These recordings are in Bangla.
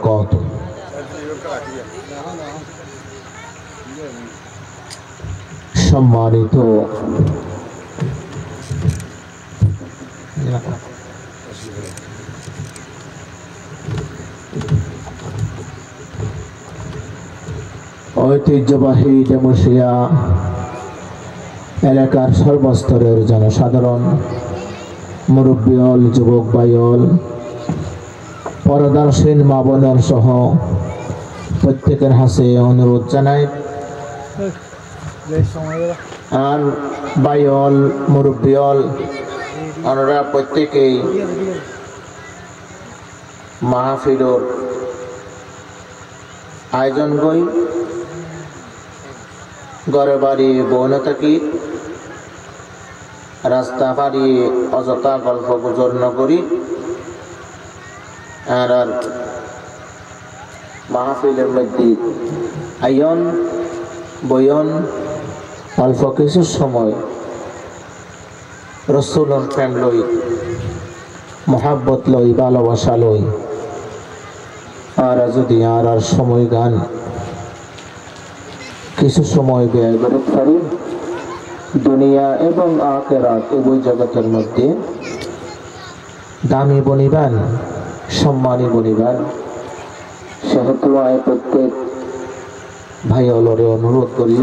وبركاته সম্মানিত ঐতিহ্যবাহী ডেমোশিয়া এলাকার সর্বস্তরের জনসাধারণ, মুরব্বিয়ল, যুবক ভাইয়ল, পরদার্শীন মা বোনের সহ প্রত্যেকের হাসে অনুরোধ জানাই আর ভাইয়ল, মুরব্বিয়ল আমরা প্রত্যেকেই মাহফিলর আয়োজন করি, ঘরে বাড়ি বনে থাকি, রাস্তা পাড়ি অযথা গল্প গুজর নকরি আর মাহফিলের মধ্যে আয়ন বয়ন অল্প কিছু সময় রসুলের প্রেম লই, মহাব্বত লই, ভালোবাসা লই আর যদি আর সময় গান কিছু সময় ব্যয় করে পারি দুনিয়া এবং আখিরাত উভয় জগতের মধ্যে দামি বনিবান, সম্মানী বনিবান। সেহেতু প্রত্যেক ভাই অলরে অনুরোধ করি,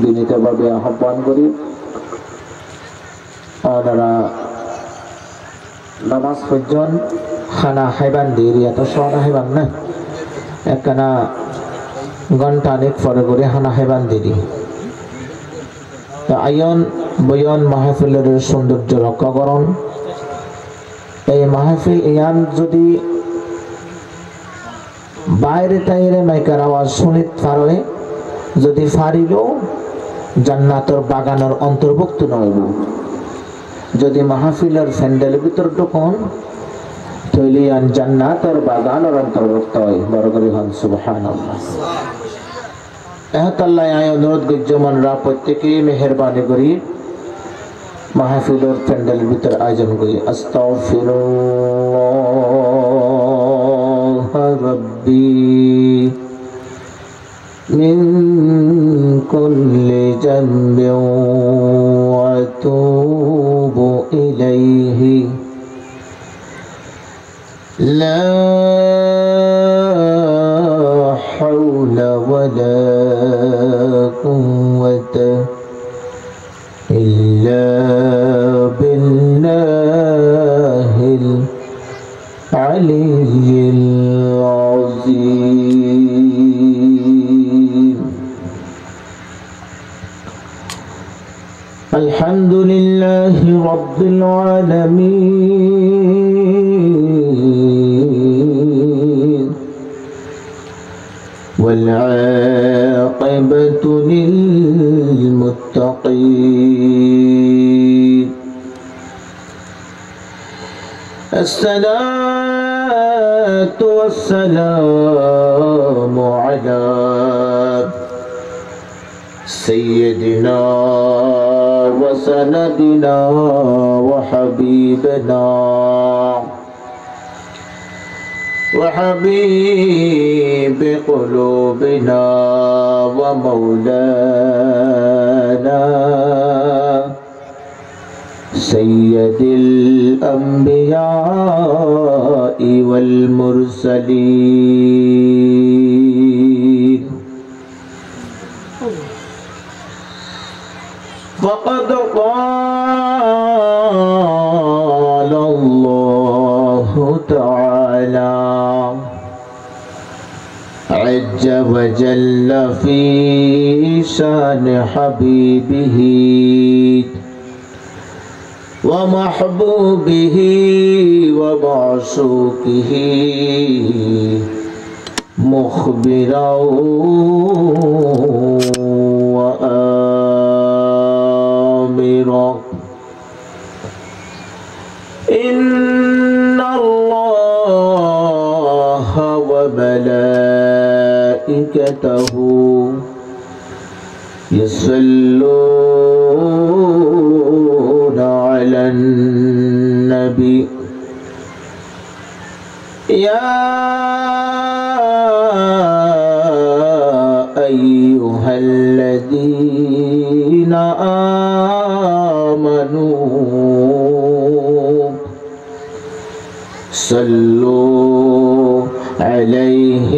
বিনীতভাবে আহ্বান করি ওনারা নামাজ পর্যন্ত খানা খাইবান দিয়ে এত সহনা খাইবান না, একখানা ঘন্টা অনেক পরে করে খানা খাইবান দিদি আয়ন বয়ন মাহফিলের সৌন্দর্য রক্ষা করুন। এই মাহফিল ইয়ান যদি বাইরে তাইরে মাইকার আওয়াজ শুনিত পারে, যদি ফারিল জান্নাতের বাগানের অন্তর্ভুক্ত নইব, যদি মাহফিলের ফ্যান্ডেল ভিতর ঢুকুন তৈলে ইয়ান জান্নাতের বাগানের অন্তর্ভুক্ত হয়। বড় করে হন সুবহানাল্লাহ। এহতাল্লাহ অনুরোধ গজ্জমানরা প্রত্যেকেই মেহরবানি করি মাহফিলের প্যান্ডেল ভিতর আয়োজন করি। আস্তাগফিরুল্লাহ রাব্বি মিন কুল্লি যামবিন ওয়া আতুবু ইলাইহি লা হাওলা ওয়ালা قوة إلا بالله العلي العظيم. الحمد لله رب العالمين والعاقبة للمتقين. الصلاة والسلام على سيدنا وسندنا وحبيبنا وحبيب قلوبنا ومولانا سيد الأنبياء والمرسلين. فقد قال الله تعالى عز وجل في شان حبيبه ومحبوبه ومعشوقه مخبرا وآمرا إن الله وملائكته يصلون على النبي يا الذين آمنوا صلوا عليه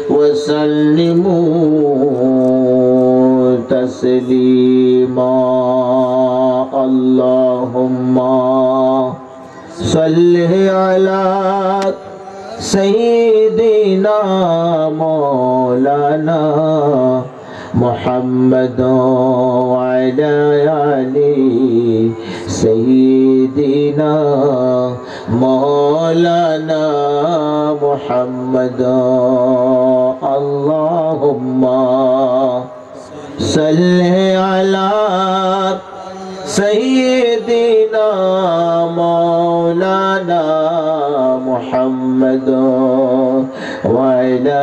وسلموا تسليما اللهم صل على سيدنا مولانا محمد وعلى آله سيدنا مولانا محمد اللهم صل على سيدنا مولانا محمد وعلى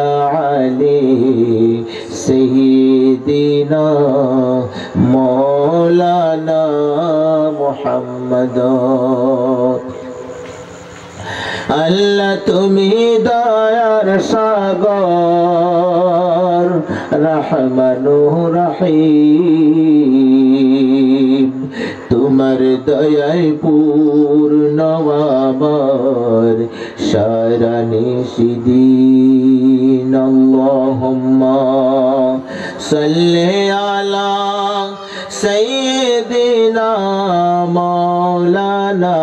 آله سيدنا مولانا محمد আল্লাহ তুমি দয়ার সাগর রহমানুর রহিম তোমার দয়ায় পূর্ণ আমার সারা নিশিদিন আল্লাহুম্মা সাল্লি আলা সাইয়্যিদিনা মাওলানা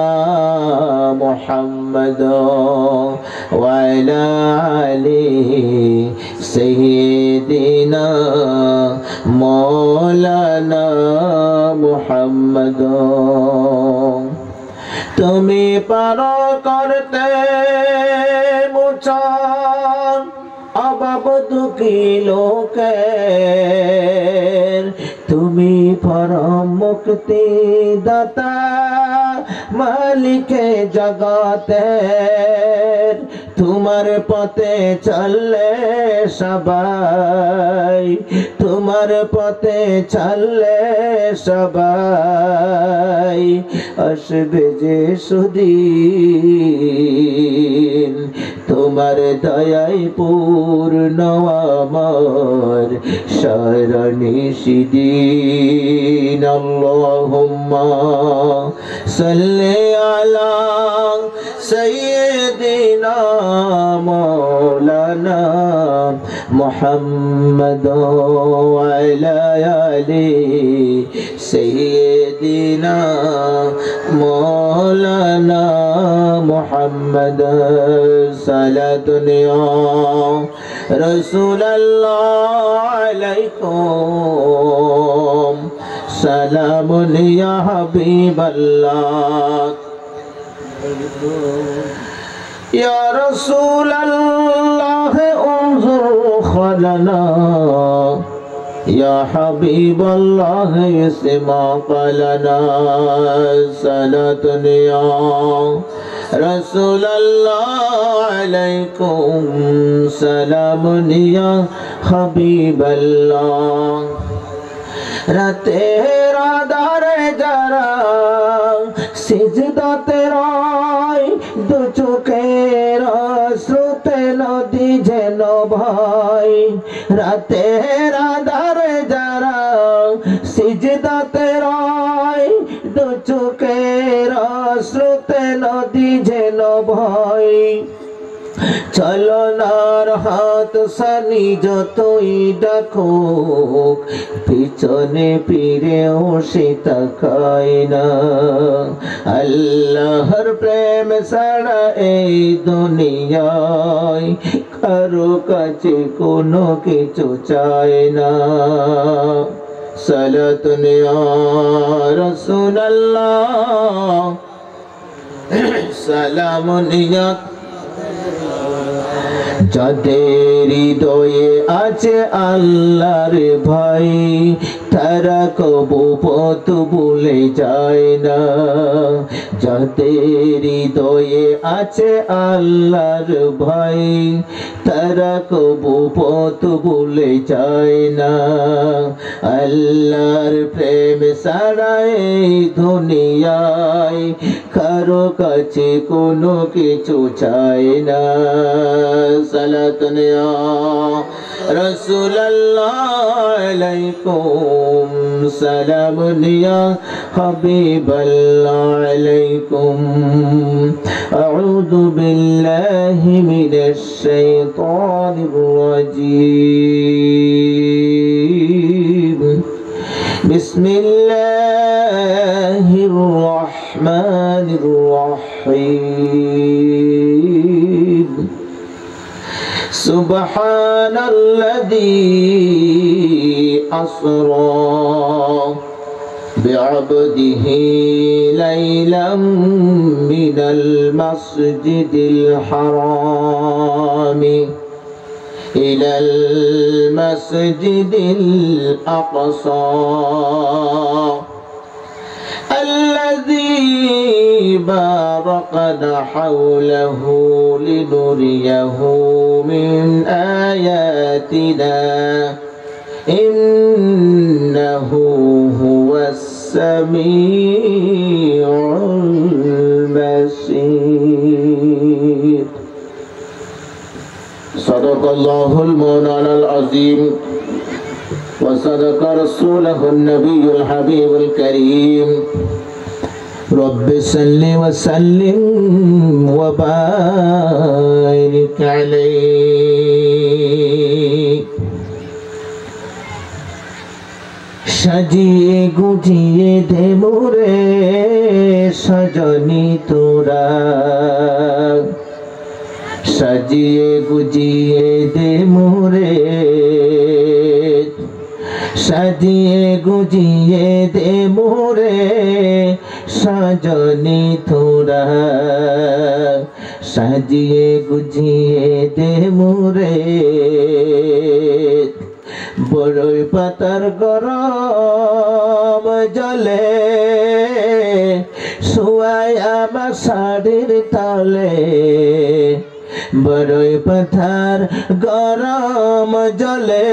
محمد وعلى آله سيدنا مولانا محمد তুমি পারো করতে মুছন অভাব দুঃখী লোকের তুমি পরম মুক্তি দাতা মালিকে জগতের তোমার পথে চললে সবাই তোমার পথে চললে সবাই আসবে যে সুদিন তোমার দয়ায় পূর্ণ আমার সারা নিশিদিন আল্লাহুম্মা সাল্লি আলা সাইয়্যিদিনা মাওলানা মুহাম্মদ ওয়া আলা আলি সাইয়্যিদিনা মাওলানা মুহাম্মদ সালাতুন ইয়া রাসূলুল্লাহ আলাইকুম সালামুন ইয়া হাবিবাল্লাহ ইয়া রাসূলুল্লাহ উনজুর খালানা ইয়া হাবিবাল্লাহ ইসমা কালানা সালাতুন ইয়া রাসূলুল্লাহ আলাইকুম সালামুন ইয়া হাবিবাল্লাহ রাতের আধারে যারা সিজদাতে রয় দু চোখের শ্রুতে নদী যেন ভাই রাতের আধারে যারা সিজদাতে রয় দু চোখের শ্রুতে নদী যেন ভয় চলনার হাত সানি যতই ডাকুক পিছনে ফিরেও সে তাকায় না আল্লাহর প্রেম ছাড়া এই দুনিয়ায় কারো কাছে কোনো কিছু চায় না সালাতুন ইয়া রাসূলুল্লাহ সালামুন ইয়া যাদের হৃদয়ে আছে আল্লাহর ভয় তারা কবু পথ ভুলে যায় না যাদের হৃদয়ে আছে আল্লাহর ভয় তারা কবু পথ ভুলে যায় না। আল্লাহর প্রেম ছাড়া এই দুনিয়ায় কারো কাছে কোনো কিছু চায় না। সালাতুন ইয়া রাসূলুল্লাহ আলাইকুম, সালামুন ইয়া হাবিবাল্লাহ আলাইকুম। আউযু বিল্লাহি মিনাশ শাইতানির রাজীম। বিসমিল্লাহির রহমানির রহিম। সুবহানাল্লাযী আসরা বি'আবদিহি লাইলাম মিনাল মাসজিদিল হারামি ইলাল মাসজিদিল আকসা الذي باركنا حوله لنريه من آياتنا إنه هو السميع البصير. صدق الله المولانا العظيم وصدق رسوله النبي الحبيب الكريم. رب صل وسلم وبارك عليه. সাজিয়ে গুজিয়ে দে মোরে সজনী তোরা, সাজিয়ে গুজিয়ে দে মোরে, সাজিয়ে গুজিয়ে দে মোরে সজনী তোরা, সাজিয়ে গুজিয়ে দে মোরে। বড়ই পাতার গরম জলে শুয়াই আমার শাড়ির তলে, বড়ই পাতার গরম জলে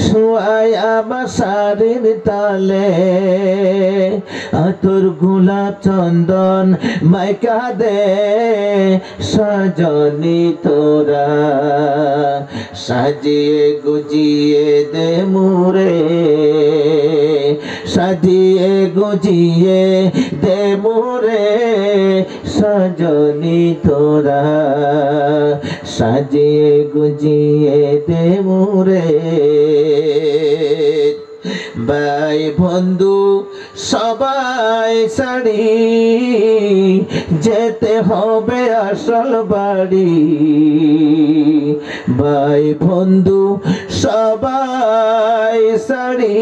শুয়াই আমার শাড়ির তলে। আতর গোলাপ চন্দন মাইকা দে সজনী তোরা, সাজিয়ে গুজিয়ে দে মোরে, সাজিয়ে গুজিয়ে দে মোরে সজনী তোরা, সাজিয়ে গুজিয়ে দে মোরে। ভাই বন্ধু সবাই সারি যেতে হবে আসল বাড়ি, ভাই বন্ধু সবাই সারি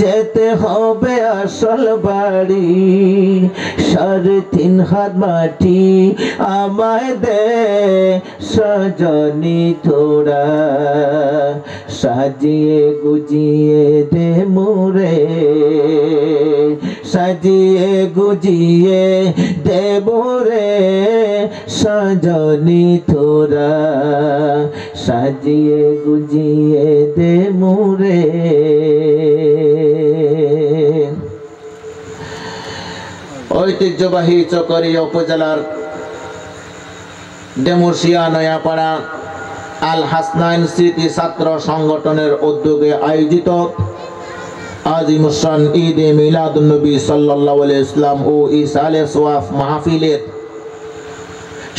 যেতে হবে আসল বাড়ি। 3.5 হাত মাটি আমায় দে সজনী তোরা, সাজিয়ে গুজিয়ে দে মোরে, সাজিয়ে গুজিয়ে দে মোরে সজনী তোরা, সাজিয়ে গুজিয়ে দে মোরে। ঐতিহ্যবাহী চকরিয়া উপজেলার ডেমুরশিয়া নয়াপাড়া আল হাসনাইন স্মৃতি ছাত্র সংগঠনের উদ্যোগে আয়োজিত আজিমুসান ঈদে মিলাদুন নবী সাল্লাল্লাহু আলাইহি ইসলাম ও ইসালে সোয়াফ মাহফিলের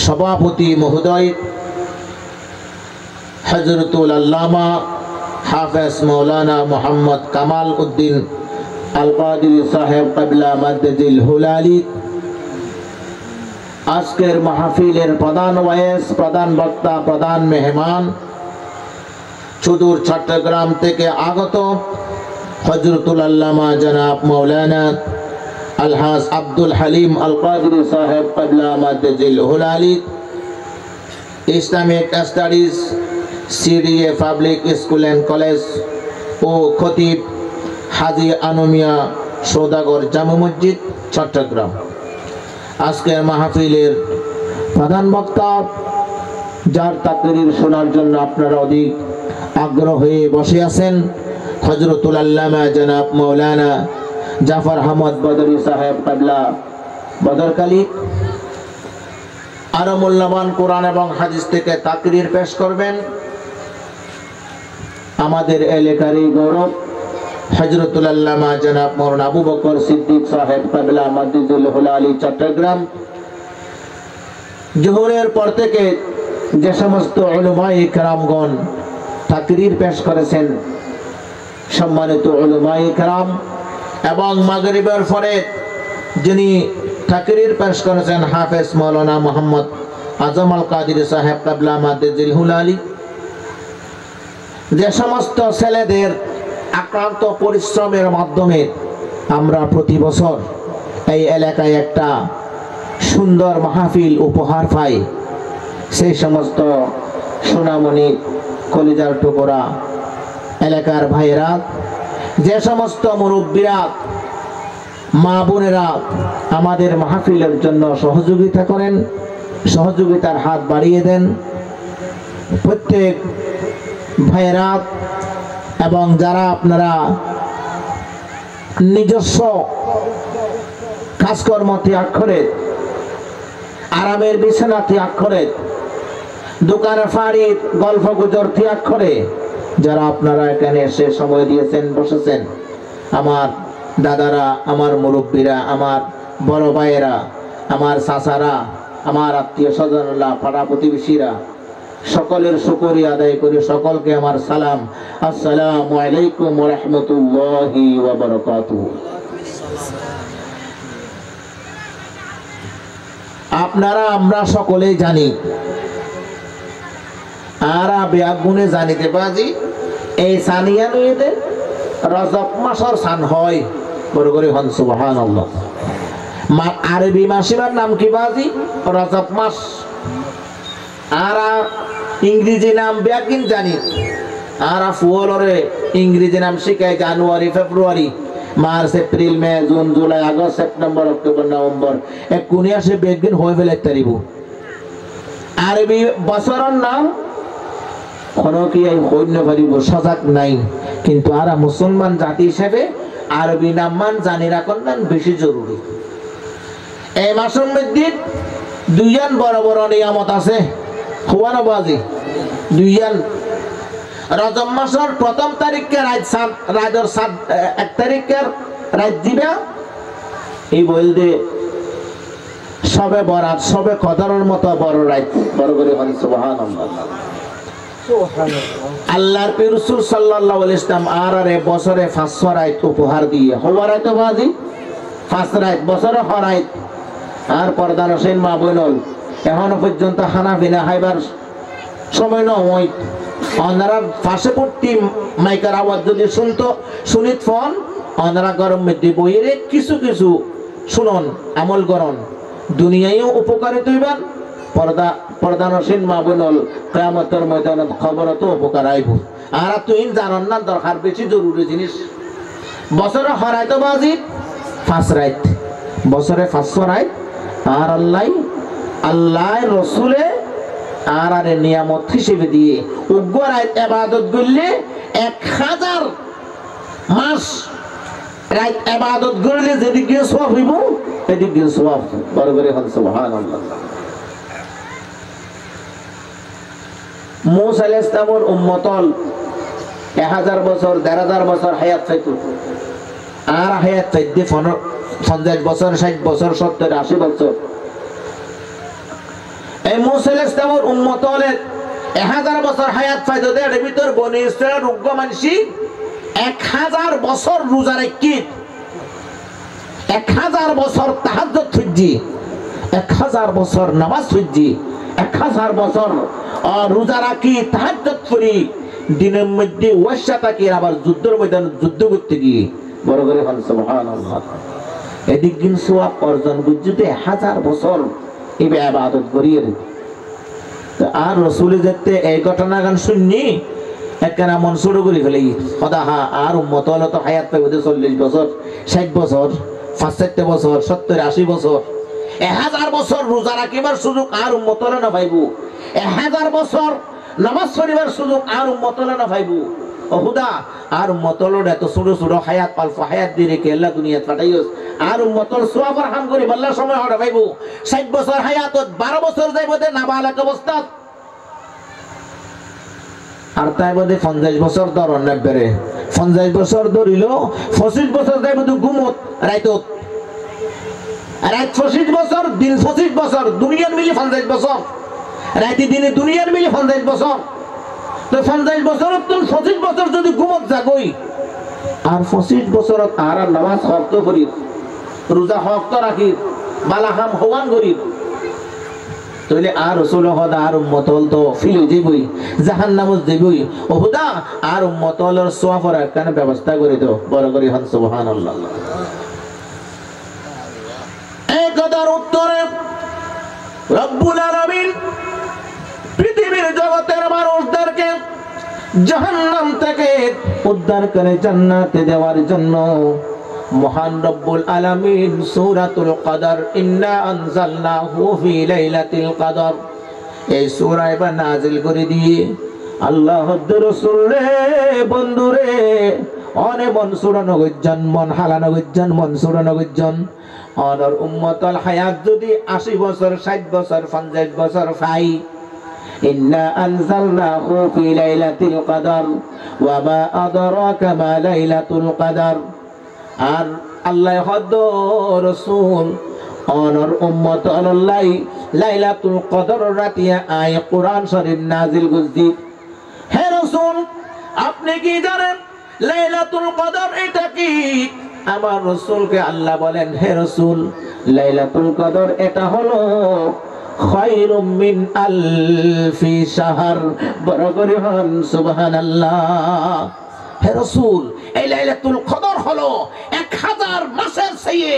সভাপতি মহোদয় হযরতুল আল্লামা হাফেজ মাওলানা মোহাম্মদ কামাল উদ্দিন আল কাদিরি সাহেব কিবলা মাদ্দাজিল হুলালি, আজকের মাহফিলের প্রধান ওয়াইস, প্রধান বক্তা, প্রধান মেহমান সুদূর চট্টগ্রাম থেকে আগত হযরতুল আল্লামা জনাব মাওলানা আলহাজ আব্দুল হালিম আল কাদিরি সাহেব কিবলা মাদ্দাজিল হুলালি, Islamic studies CDA public school and college ও খতিব হাজী আনুমিয়া সৌদাগর জামে মসজিদ, চট্টগ্রাম। আজকের মাহফিলের প্রধান বক্তা, যার তাকরীর শোনার জন্য আপনারা অধিক আগ্রহ হয়ে বসে আছেন, হযরতুল আল্লামা জনাব মাওলানা জাফর আহমদ বদরি সাহেব কাবলা বদরকালী। আরো মূল্যবান কোরআন এবং হাদিস থেকে তাকরীর পেশ করবেন আমাদের এলাকারই গৌরব হযরতুল আল্লামা জনাব মাওলানা আবু বকর সিদ্দিক সাহেব কাবলা মাদ্দিজুল হুলালি, চট্টগ্রাম। জোহরের পর থেকে যে সমস্ত উলামায়ে কেরামগণ তাকরীর পেশ করেছেন, সম্মানিত উলামায়ে কেরাম, এবং মাগরিবের পরে যিনি তাকরীর পেশ করেছেন হাফেজ মাওলানা মোহাম্মদ আজম আল কাদির সাহেব কাবলা মাদ্দিজুল হুলালি। যে সমস্ত ছেলেদের আক্রান্ত পরিশ্রমের মাধ্যমে আমরা প্রতি বছর এই এলাকায় একটা সুন্দর মাহফিল উপহার পাই, সেই সমস্ত সোনামণি কলিজার টুকরা এলাকার ভাইয়েরা, যে সমস্ত মুরব্বীরা, মা বোনেরা আমাদের মাহফিলের জন্য সহযোগিতা করেন, সহযোগিতার হাত বাড়িয়ে দেন, প্রত্যেক ভাইয়েরা এবং যারা আপনারা নিজস্ব কাজকর্ম ত্যাগ করে, আরামের বিছানা ত্যাগ করে, দোকানে ফাড়ির গল্প গুজর ত্যাগ করে যারা আপনারা এখানে এসে সময় দিয়েছেন, বসেছেন, আমার দাদারা, আমার মুরব্বীরা, আমার বড় ভাইয়েরা, আমার চাচারা, আমার আত্মীয় স্বজনরা, পাড়া প্রতিবেশীরা, সকলের শুকরিয়া আদায় করে সকলকে আমার সালাম, আসসালামু আলাইকুম ওয়া রাহমাতুল্লাহি ওয়া বারাকাতুহু। আপনারা আমরা সকলেই জানি, আর বেগুনে জানিতে পারি এই সানিয়া নইতে রজব মাসের সান হয়, বড় করে হন সুবহানাল্লাহ। আরবি মাসিমার নাম কি বাজি? রজব মাস। আর ইংরেজি নাম বেগিন জানি, আর ফুলরে ইংরেজি নাম শিখায় January, February, March, April, May, June, July, August, September, October, November, কোনে আসে বেগিন হয়ে ফেলে তারিব। আরবি বছরের নাম কোনো কি হইন্য পারিব, সজাগ নাই, কিন্তু আর মুসলমান জাতি হিসেবে আরবি নাম মান জানি রাখার নাম বেশি জরুরি। এই মাসের মধ্যে দুইজন বড় বড় নিয়ামত আছে, হওয়ানো বাজি দুইজন। রজব মাসের প্রথম তারিখে রাজর 1 তারিখের রাত দিবা, এই বলতে সবে বরাত, সবে কদরের মতো বড় রাত, বড় করে হন সুবহানাল্লাহ। আল্লাহর রাসূল সাল্লাল্লাহু আলাইহি ওয়াসাল্লাম আর বছরে 500 রাত উপহার দিয়ে, হওয়ার রাত বাজি 5 রাত, বছরে হরাইত। আর পর্দার হোসেন মা বোনল এখনো পর্যন্ত খানা পিনা খাইবার সময় নয়, ওনারা পাশে পড়তি মাইকার আওয়াজ যদি শুনতো, শুনিত ফোন ওনারা গরম মধ্যে বইরে কিছু কিছু শুনন, আমল করন, দুনিয়ায়ও উপকারিত হইবেন, পর্দা নসীন মা বোনল কিয়ামতের ময়দানত খবরত উপকার আইব। আর তুই জানন না দরকার বেশি জরুরি জিনিস। বছরে হরাইতো বাজি 5 রাত, বছরে 500 রাত। আর আল্লাহ রসুলে আর নিয়ামত হিসেবে দিয়ে উগ্র রাত ইবাদত করলে 1000 মাস রাত ইবাদত করলে যেদিকে সওয়াব হইব এদিকে সওয়াব, বরবরে হন সুবহানাল্লাহ। মূসা আলাইহিস সালামের উম্মতল 1000 বছর 1500 বছর হায়াত চাইতো, আর হায়াত চাইতে 50 বছর 60 বছর 70 80 বছর। এই মূসা আলাইহিস সালামের উম্মতলের 1000 বছর হায়াত পাইতো, এর ভিতর বনি ইসরাইল রোগ্য মানসি 1000 বছর রোজা রাখি, 1000 বছর তাহাজ্জুদ পড়জি, 1000 বছর নামাজ পড়জি, 1000 বছর রোজা রাখি, তাহাজ্জুদ পড়ি, দিনের মধ্যে ওয়াসা থাকি, আবার যুদ্ধের ময়দানে যুদ্ধ করতে গিয়ে, বড় করে হন সুবহানাল্লাহ। এদিক দিন সওয়াব অর্জন বুঝতে 1000 বছর ইবাদত করিয়ে। আর রাসূল যেতে এই ঘটনা গান শুননি একখানা মন শুরু করে ফেলে সদা হা আর উম্মত হলো তো হায়াত পাইব 40 বছর 60 বছর 65 বছর 70 80 বছর 1000 বছর রোজা রাখিবার সুযোগ আর উম্মত হলো না পাইব 1000 বছর নামাজ পড়িবার সুযোগ আর উম্মত হলো না পাইব অহুদা আর উম্মত হলো এত ছোট ছোট হায়াত অল্প হায়াত দিয়ে কে আল্লাহ দুনিয়াত পাঠাইস আর উম্মত হল সওয়াবের হাম করি আল্লাহ সময় হড়া পাইব 60 বছর হায়াত 12 বছর যাইব দে নাবালক অবস্থা আর তাই বদে 50 বছর ধরন নেবেরে 50 বছর ধরিল 25 বছর যাইব তো ঘুমত রাইতত রাত 25 বছর দিন 25 বছর দুনিয়ার মিলি 50 বছর রাতে দিনে দুনিয়ার মিলি 50 বছর তো 50 বছর তো 25 বছর যদি ঘুমত জাগই আর 25 বছর আর নামাজ হক তো করি রোজা হক তো রাখি বালাহাম হওয়ান গরিব তাহলে আর রাসূল হদা আর উম্মত হল তো ফিল যাইবই জাহান্নামে যাইবই ওহুদা আর উম্মত হলর সওয়াবের একটা ব্যবস্থা করে দাও বড় করে হন সুবহানাল্লাহ এই কথার উত্তরে রব্বুল আলামিন পৃথিবীর জগতের মানুষদেরকে জাহান্নাম থেকে উদ্ধার করে জান্নাতে দেওয়ার জন্য মহান রব্বুল আলামিন সূরাতুল কদর ইন্না আনজালনাহু ফি লাইলাতিল কদর এই সূরা এবার নাযিল করে দিয়ে আল্লাহর রাসূল রে বন্ধুরে অনে মন সুরানো গজ্জন মন হালানো গজ্জন মন সুরানো গজ্জন অনর উম্মতুল হায়াত যদি 80 বছর 60 বছর 50 বছর পাই ইন্না আনজালনাহু ফি লাইলাতিল কদর ওয়া মা আদরাকা মা লাইলাতুল কদর আর আল্লাহ হদ রাসূল অনর উম্মত আল্লাহ লাইলাতুল কদর রাতিয়া আয় কোরআন শরীফ নাযিল করছি হে রাসূল আপনি কি জানেন লাইলাতুল কদর এটা কি আমার রাসূলকে আল্লাহ বলেন হে রাসূল লাইলাতুল কদর এটা হলো খায়রুম মিন আলফি শাহর বড় করে হন সুবহানাল্লাহ হে রাসূল এই লাইলাতুল কদর হলো 1000 মাসের চেয়ে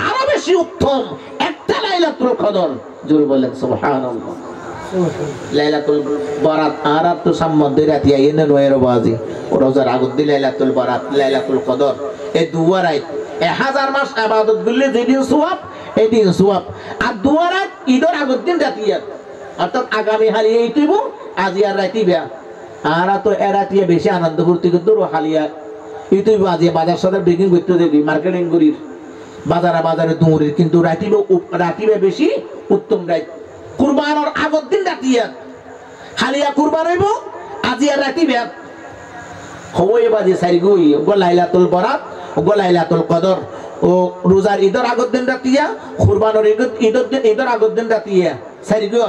আরো বেশি উত্তম একটা লাইলাতুল কদর জোরে বলেন সুবহানাল্লাহ লাইলাতুল বরাত আরাত তো সম্বন্ধে রাতি আইনে নয়ের বাজি রোজার আগত দি লাইলাতুল বরাত লাইলাতুল কদর এই দুয়ারাই 1000 মাস ইবাদত করলে যেদিন সওয়াব এই দিন সওয়াব আর দুয়ারাত ঈদের আগত দিন রাতিয়াত অর্থাৎ আগামী হালি এইটিব আজি আর রাতি বেয়া আর তো এরাতিয়া বেশি আনন্দ ফুর্তি করতে হালিয়া এইটিব আজি বাজার সদার বেকিং করতে দেবি মার্কেটিং করি বাজারে দৌড়ির কিন্তু রাতিবে বেশি উত্তম রাত কুরবানোর আগত দিন রাতিয়া হালিয়া কুরবান হইব আজি আর রাতি বেয়া হবই বাজে সারি গই গো লাইলাতুল বরাত গো লাইলাতুল কদর ও রোজার ঈদের আগত দিন রাতিয়া কুরবানোর ঈদের আগত দিন রাতিয়া সারি গো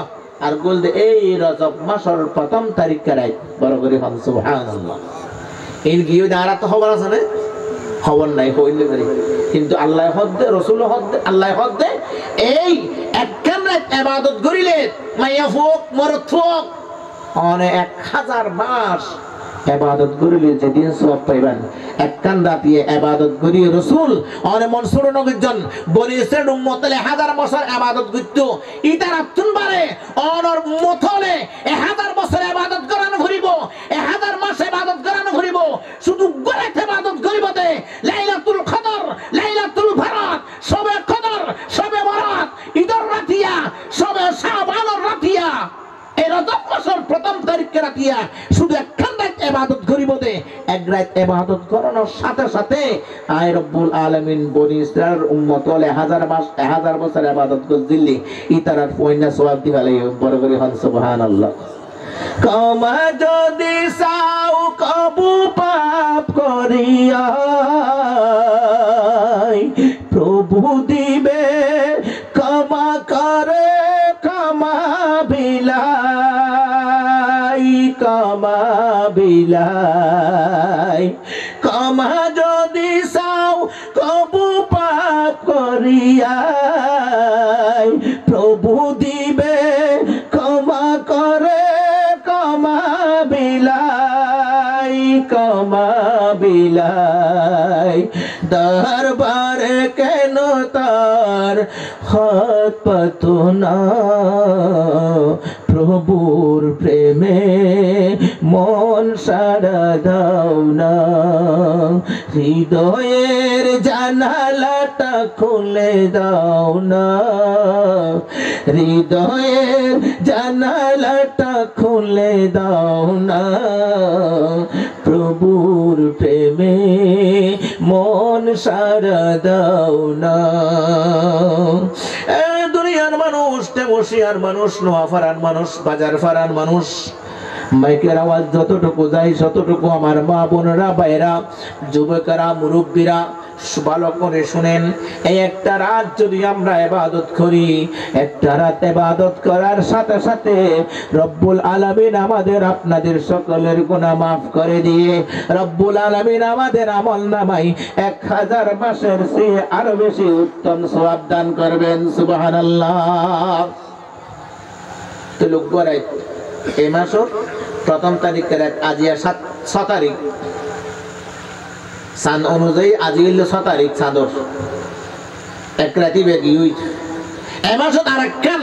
আর গোল দে এই রজব মাসের প্রথম তারিখ কারাই বড় করে হন সুবহানাল্লাহ এই গিয়ে দাঁড়া তো খবর আছে না খবর নাই হইলে পারি কিন্তু আল্লাহ হদ্দে রাসূল হদ্দে আল্লাহ হদ্দে এই একখান রাত ইবাদত করিলে মাইয়া ফুক মরদ ফুক অনে 1000 মাস ইবাদত করিলে যেদিন সওয়াব পাইবেন একখান রাত ইবাদত করি রাসূল অনে মনসুর নগরজন বনি ইসরাইল উম্মতলে 1000 বছর ইবাদত করত ইতার আতুন বারে অনর উম্মতলে 1000 বছর ইবাদত করানো ঘুরিব 1000 মাস ইবাদত করানো ঘুরিব শুধু গলাতে ইবাদত করিব দে লাইলাতুল কদর লাইলাতুল বরাত সবে কদর সবে বরাত ঈদের রাতিয়া সবে শাবানের রাতিয়া এই রজব মাসের প্রথম তারিখে রাতিয়া শুধু একখান রাত ইবাদত করিব দে এক রাত ইবাদত করানোর সাথে সাথে আয় রব্বুল আলামিন বনি ইসরাইলের উম্মত হলে 1000 বছর ইবাদত করছিলি ইতারার পয়না সওয়াব দিবালে বড় করে হন সুবহানাল্লাহ কমা যদি সাউ কবু পাপ করিয়া প্রভু দিবে ক্ষমা করে ক্ষমা বিলাই ক্ষমা যদি সাও কবু পাপ করিয়া প্রভু দিবে ক্ষমা করে ক্ষমা বিলাই দরবারে কেন তার হাত পাতো না প্রভুর প্রেমে মন সারা দাও না, হৃদয়ের জানালাটা খুলে দাও না, হৃদয়ের জানালাটা খুলে দাও না, প্রভুর প্রেমে মন সারা দাও না। দুনিয়ার মানুষ, তেমসিয়ার মানুষ, নোয়াপাড়ার মানুষ, বাজার পাড়ার মানুষ, মাইকের আওয়াজ যতটুকু যায় ততটুকু আমার মা বোনেরা, ভাইরা, যুবকেরা, মুরব্বীরা ভালো করে শুনেন। এই একটা রাত যদি আমরা ইবাদত করি, একটা রাত ইবাদত করার সাথে সাথে রব্বুল আলামিন আমাদের আপনাদের সকলের গুনাহ মাফ করে দিয়ে রব্বুল আলামিন আমাদের আমলনামায় 1000 মাসের চেয়ে আরো বেশি উত্তম সওয়াব দান করবেন। সুবহানাল্লাহ। তো লোক বড়াই এই মাসের প্রথম তারিখের আজিয়া 6 তারিখ চাঁদ অনুযায়ী আজি হইল 6 তারিখ চাঁদর এক রাতি বেগি হই। এই মাসত আরেকখান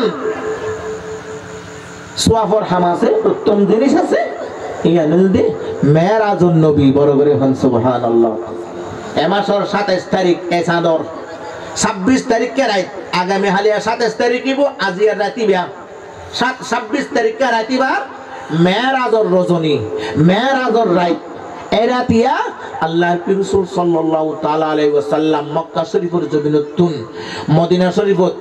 সোয়াফর হামাসে উত্তম জিনিস আছে, ইয়ানুল দি মেরাজুন নবী, বড় করে হন সুবহানাল্লাহ। এই মাসের 27 তারিখ এই চাঁদর, 26 তারিখে রাত, আগামী হালিয়া 27 তারিখ হইব, আজিয়ার রাতি বিয়া 26 তারিখে রাতিবা মেরাজর রজনী, মেরাজর রাত। এই রাতিয়া আল্লাহর রাসূল সাল্লাল্লাহু তাআলা আলাইহি ওয়াসাল্লাম মক্কা শরীফের জমিনতুন, মদিনা শরীফত,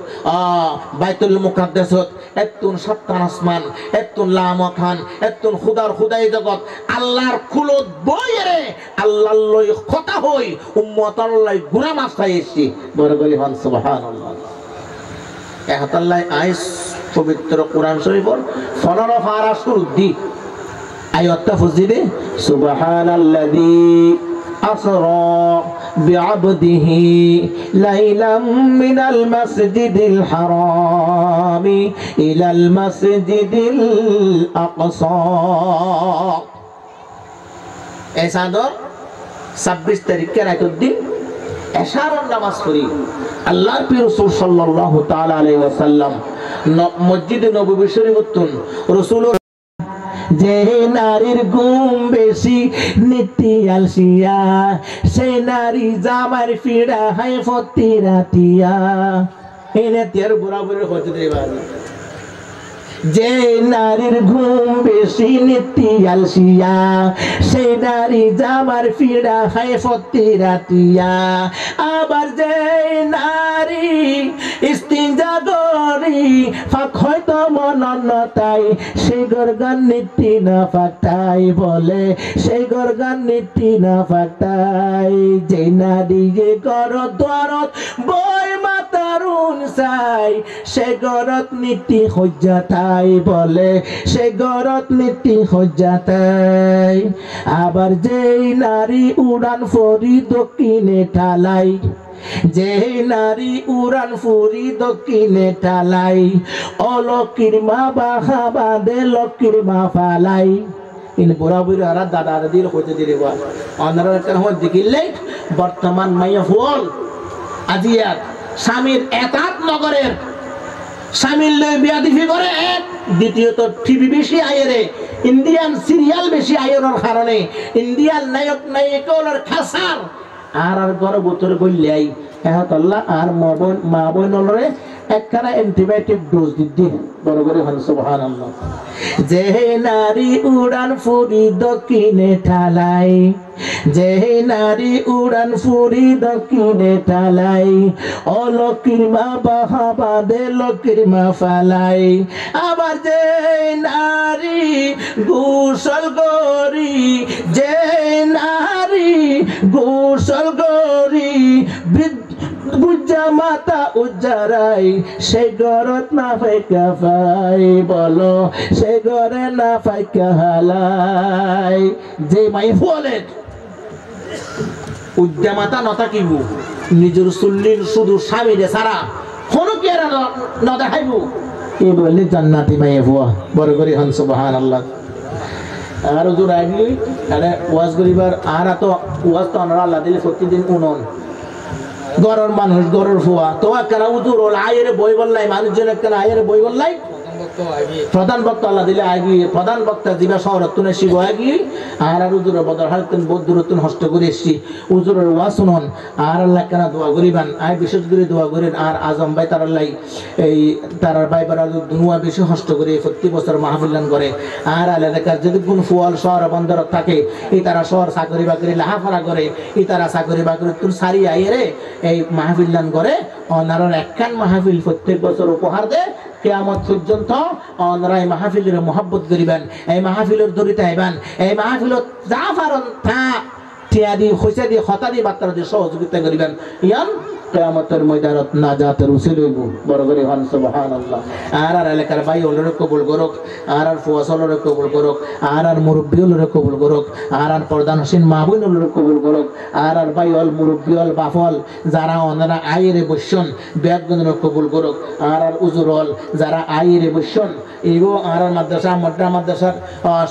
বাইতুল মুকাদ্দাসত এতুন সাতটা আসমান, এতুন লামাখান, এতুন খুদার খুদাই জগৎ আল্লাহর কুলত বইরে আল্লাহর লই কথা হই উম্মতের লাই গুনাহ মাফ চাইছি। বড় করে হন সুবহানাল্লাহ। এহাতাল্লাহ আইস পবিত্র কোরআন শরীফের 15 পারা শুরু দি আয়াতটা ফুজিদে সুবহানাল্লাযী আসরা বিআবদিহি লাইলাম মিনাল মাসজিদিল হারামি ইলাল মাসজিদিল আকসা। এই চাঁদর 26 তারিখে রাতের দিন এশারের নামাজ পড়ি আল্লাহর রাসূল সাল্লাল্লাহু তাআলা আলাইহি ওয়াসাল্লাম মসজিদে নববী শরীফতুন রাসূল যে নারীর ঘুম বেশি নীতি আলসিয়া, সে নারী জামার ফিরা হায় ফতি রাতিয়া। এনে তের বরাবর হতে দেবার যে নারীর ঘুম বেশি নীতি আলসিয়া, সেই নারী জামার ফিরা হায় ফতি রাতিয়া। আবার যে নারী ইস্তিনজা করি ফাঁক হয়তো মনন্নতাই, সেই গরগান নীতি না ফাটাই বলে, সেই গরগান নীতি না ফাটাই। যে নারী যে গরত দরত বই মাতারুন চাই, সে গরত নীতি হজ্জাতাই বলে, সে গরত নীতি হজ্জাতাই। আবার যেই নারী উড়ান ফরি দক্ষিণে ঠালাই, যে নারী উড়ান ফুরি দক্ষিণে ঠালাই, অলক্ষীর মা বাহা বাঁধে লক্ষ্মীর মা ফালাই। ইন বরাবর আর দাদা দাদির হইতে দিলে বল অনার একটা হই দেখিলে বর্তমান মাইয়া ফুল আজিয়াত স্বামীর এতাত নগরের স্বামীর লই বিয়া দিফি করে। এক দ্বিতীয়ত টিভি বেশি আয়েরে, ইন্ডিয়ান সিরিয়াল বেশি আয়ের কারণে ইন্ডিয়ান নায়ক নায়িকার খাসার আর ঘর ভিতর বললাই এহাতল্লাহ আর মা বোনরে একখানা অ্যান্টিবায়োটিক ডোজ দিদি। বড় করে হন সুবহানাল্লাহ। যে নারী উড়ান ফুরি দক্ষিণে ঠালাই, যে নারী উড়ান ফুরি দক্ষিণে ঠালাই, অলক্ষীর মা বাহা বাঁধে লক্ষ্মীর মা ফালাই। আবার যে নারী গোসল করি, যে নারী গোসল করি বুঝা মাতা উজ্জারাই, সে গরত না ফাইকা ফাই বলো, সে গরে না ফাইকা হালাই। যে মাই ফলে উজ্জা মাতা নতা কিব নিজের চুল্লির শুধু স্বামীরে সারা কোনো কি আর ন দেখাইব, এই বললে জান্নাতি মাইয়ে ফুয়া। বড় করে হন সুবহানাল্লাহ। আর জোর আগলি আরে ওয়াজ করিবার আর তো ওয়াজ তো আমরা আল্লাহ দিলে প্রতিদিন উনন গরর মানুষ গরর ফুয়া তো একখানা উজুর আয়ের বই বললাই মানুষজন একখানা আয়ের বই বললাই প্রধান বক্তা আল্লাহ দিলে আগি প্রধান বক্তা দিবা শহরতুনে শিব আগি আর উজুর বদর হালতুন বদরতুন হস্ত করে এসছি উজুরের ওয়াসুনন আর আল্লাহ কেন দোয়া করিবান আয় বিশেষ করে দোয়া করেন আর আজম ভাই তার আল্লাহ এই তার ভাই বারা দুনুয়া বেশি হস্ত করে প্রতি বছর মাহফিলান করে আর এলাকার যদি কোন ফুয়াল শহর বন্দর থাকে এই তারা শহর চাকরি বাকরি লাহাফারা করে এই তারা চাকরি বাকরি তুন সারি আইরে এই মাহফিলান করে অনারার একখান মাহফিল প্রত্যেক বছর উপহার দেয় কিয়ামত পর্যন্ত অনরাই মাহফিলের মহব্বত করিবেন এই মাহফিলের দরিতে আইবেন এই মাহফিলত যা পারন তা টিয়া দি হইসা দি হতা দি বার্তা দিয়ে সহযোগিতা করিবেন ইয়ান কিয়ামতের ময়দানত নাজাতের উসিল হইব বড় করে হন সুবহানাল্লাহ আর এলাকার ভাই হলরে কবুল করুক আর ফুয়াসলরে কবুল করুক আর মুরব্বী হলরে কবুল করুক আর প্রধান হোসেন মাহবুব হলরে কবুল করুক আর ভাই হল মুরব্বী হল বাফল যারা ওনারা আইরে বসন ব্যাগগুলো কবুল করুক আর উজুর হল যারা আইরে বসন এইগো আর মাদ্রাসা মড্রা মাদ্রাসার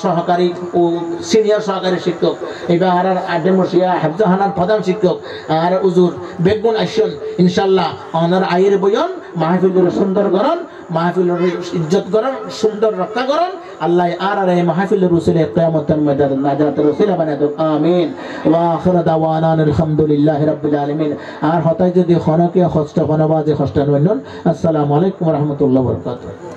সহকারী ও সিনিয়র সহকারী শিক্ষক এবার আর আডেমসিয়া হেফজাহানার প্রধান শিক্ষক আর উজুর বেগুন আসন ইনশাল্লাহ ওনার আইরে বয়ন মাহফিলের সুন্দর করণ মাহফিলের ইজ্জত করণ সুন্দর রক্ষা করণ আল্লাহ আর এই মাহফিলের উসিলে কিয়ামতের ময়দানে নাজাতের উসিলা বানায় দাও আমিন ওয়া আখির দাওয়ানা আলহামদুলিল্লাহি রাব্বিল আলামিন আর হতাই যদি খনকে হস্ত খনবাজে হস্তান আসসালামু আলাইকুম ওয়া রাহমাতুল্লাহি ওয়া বারাকাতুহু।